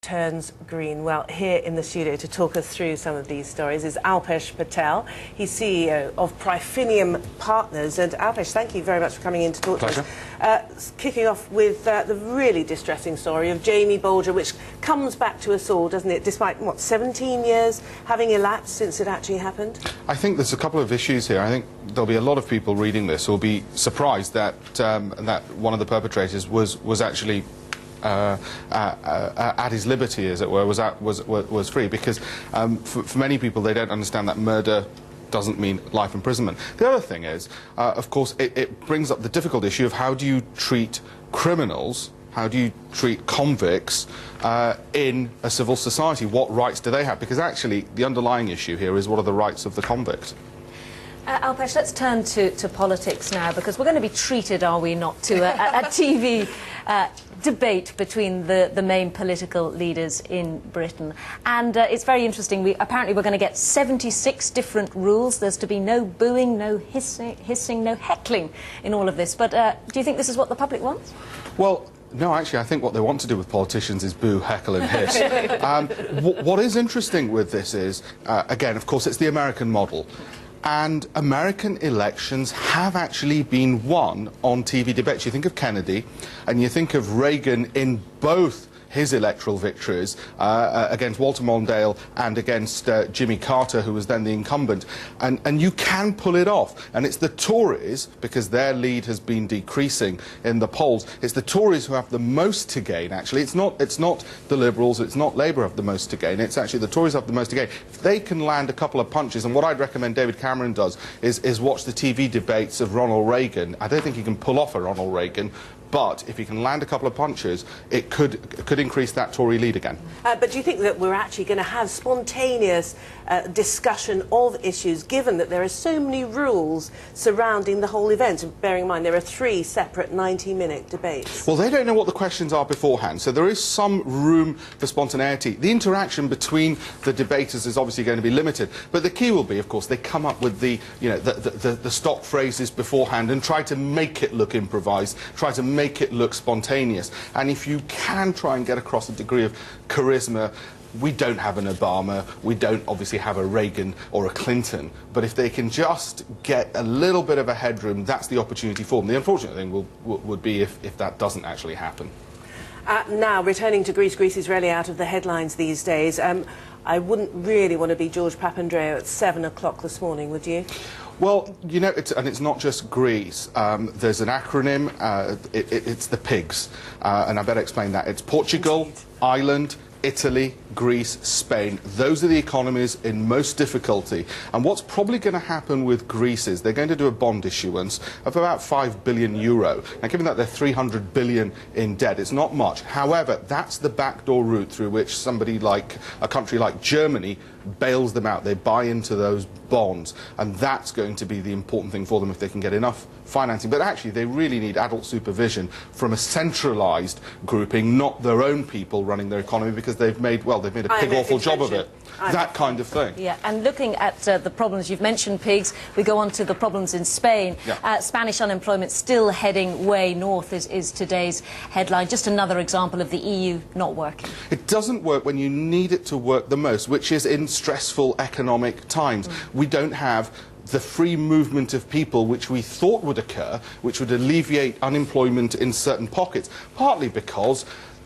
Turns green. Well, here in the studio to talk us through some of these stories is Alpesh Patel. He's CEO of Prifinium Partners. And Alpesh, thank you very much for coming in to talk to us. Kicking off with the really distressing story of Jamie Bolger, which comes back to us all, doesn't it, despite, what, 17 years having elapsed since it actually happened? I think there's a couple of issues here. I think there'll be a lot of people reading this who will be surprised that, that one of the perpetrators was actually at his liberty, as it were, was free, because for many people they don't understand that murder doesn't mean life imprisonment. The other thing is, of course, it brings up the difficult issue of how do you treat criminals, how do you treat convicts in a civil society? What rights do they have? Because actually the underlying issue here is what are the rights of the convict? Alpesh, let's turn to politics now, because we're going to be treated, are we not, to a TV debate between the main political leaders in Britain. And it's very interesting. Apparently we're going to get 76 different rules. There's to be no booing, no hissing, no heckling in all of this. But do you think this is what the public wants? Well, no, actually, I think what they want to do with politicians is boo, heckle and hiss. What is interesting with this is, again, of course, it's the American model. And American elections have actually been won on TV debates. You think of Kennedy, and you think of Reagan in both his electoral victories against Walter Mondale and against Jimmy Carter, who was then the incumbent. And you can pull it off. And it's the Tories, because their lead has been decreasing in the polls, it's the Tories who have the most to gain, actually. It's not the Liberals, it's not Labour have the most to gain, it's actually the Tories have the most to gain. If they can land a couple of punches, and what I'd recommend David Cameron does is watch the TV debates of Ronald Reagan. I don't think he can pull off a Ronald Reagan, but if he can land a couple of punches, it could increase that Tory lead again. But do you think that we're actually going to have spontaneous discussion of issues, given that there are so many rules surrounding the whole event? And bearing in mind there are 3 separate 90-minute debates. Well, they don't know what the questions are beforehand, so there is some room for spontaneity. The interaction between the debaters is obviously going to be limited, but the key will be, of course, they come up with the stock phrases beforehand and try to make it look improvised, try to make it look spontaneous. And if you can try and get across a degree of charisma, we don't have an Obama, we don't obviously have a Reagan or a Clinton, but if they can just get a little bit of a headroom, that's the opportunity for them. The unfortunate thing would be if that doesn't actually happen. Now, returning to Greece, Greece is really out of the headlines these days. I wouldn't really want to be George Papandreou at 7 o'clock this morning, would you? Well, you know, it's not just Greece. There's an acronym. It's the PIGS, and I better explain that. It's Portugal, Indeed. Ireland, Italy, Greece, Spain. Those are the economies in most difficulty. And what's probably going to happen with Greece is they're going to do a bond issuance of about €5 billion. Now, given that they're 300 billion in debt, it's not much. However, that's the backdoor route through which somebody like a country like Germany bails them out. They buy into those bonds, and that's going to be the important thing for them if they can get enough financing. But actually, they really need adult supervision from a centralised grouping, not their own people running their economy, because they've made a pig-awful job of it. That kind of thing. Yeah, and looking at the problems, you've mentioned pigs, we go on to the problems in Spain. Yeah. Spanish unemployment still heading way north is today's headline. Just another example of the EU not working. It doesn't work when you need it to work the most, which is in stressful economic times. We don't have the free movement of people which we thought would occur, which would alleviate unemployment in certain pockets, partly because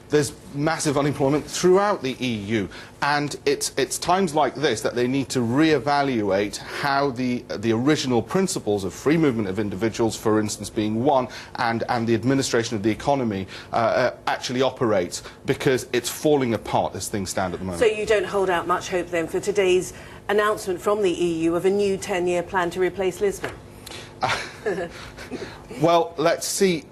there's massive unemployment throughout the EU, and it's times like this that they need to re-evaluate how the original principles of free movement of individuals, for instance, being one, and the administration of the economy actually operates, because it's falling apart as things stand at the moment. So you don't hold out much hope then for today's announcement from the EU of a new 10-year plan to replace Lisbon? Well, let's see.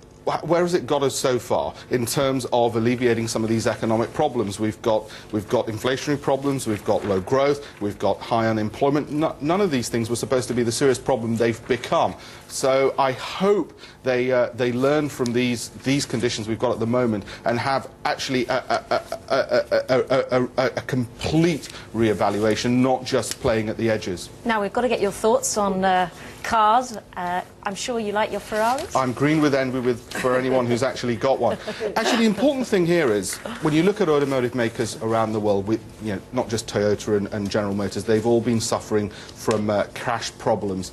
Where has it got us so far in terms of alleviating some of these economic problems? We've got inflationary problems, we've got low growth, we've got high unemployment. None of these things were supposed to be the serious problem they've become. So I hope they learn from these conditions we've got at the moment and have actually a complete re-evaluation, not just playing at the edges. Now we've got to get your thoughts on cars. I'm sure you like your Ferraris. I'm green with envy for anyone who's actually got one. Actually, the important thing here is, when you look at automotive makers around the world, not just Toyota and General Motors, they've all been suffering from crash problems.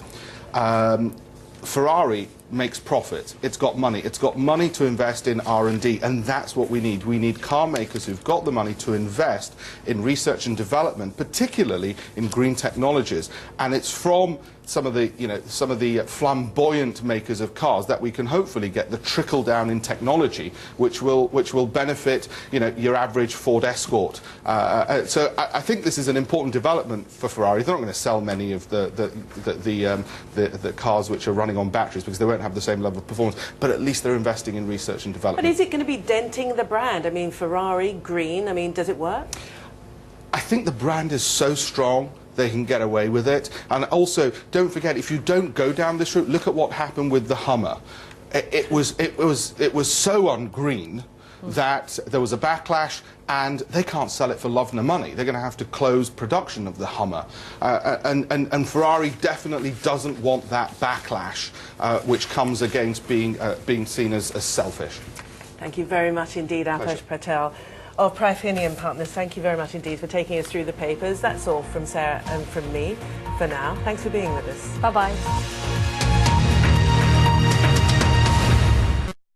Ferrari makes profit. It's got money. It's got money to invest in R&D, and that's what we need. We need car makers who've got the money to invest in research and development, particularly in green technologies. And it's from some of the flamboyant makers of cars that we can hopefully get the trickle down in technology, which will benefit your average Ford Escort. So I think this is an important development for Ferrari. They're not going to sell many of the cars which are running on batteries because they won't have the same level of performance. But at least they're investing in research and development. But is it going to be denting the brand? I mean, Ferrari, green. I mean, does it work? I think the brand is so strong they can get away with it. And also, don't forget, if you don't go down this route, look at what happened with the Hummer. It was so ungreen that there was a backlash, and they can't sell it for love nor money. They're going to have to close production of the Hummer. And Ferrari definitely doesn't want that backlash, which comes against being seen as selfish. Thank you very much indeed, Alpesh Patel of Pryfinium Partners. Thank you very much indeed for taking us through the papers. That's all from Sarah and from me for now. Thanks for being with us. Bye-bye.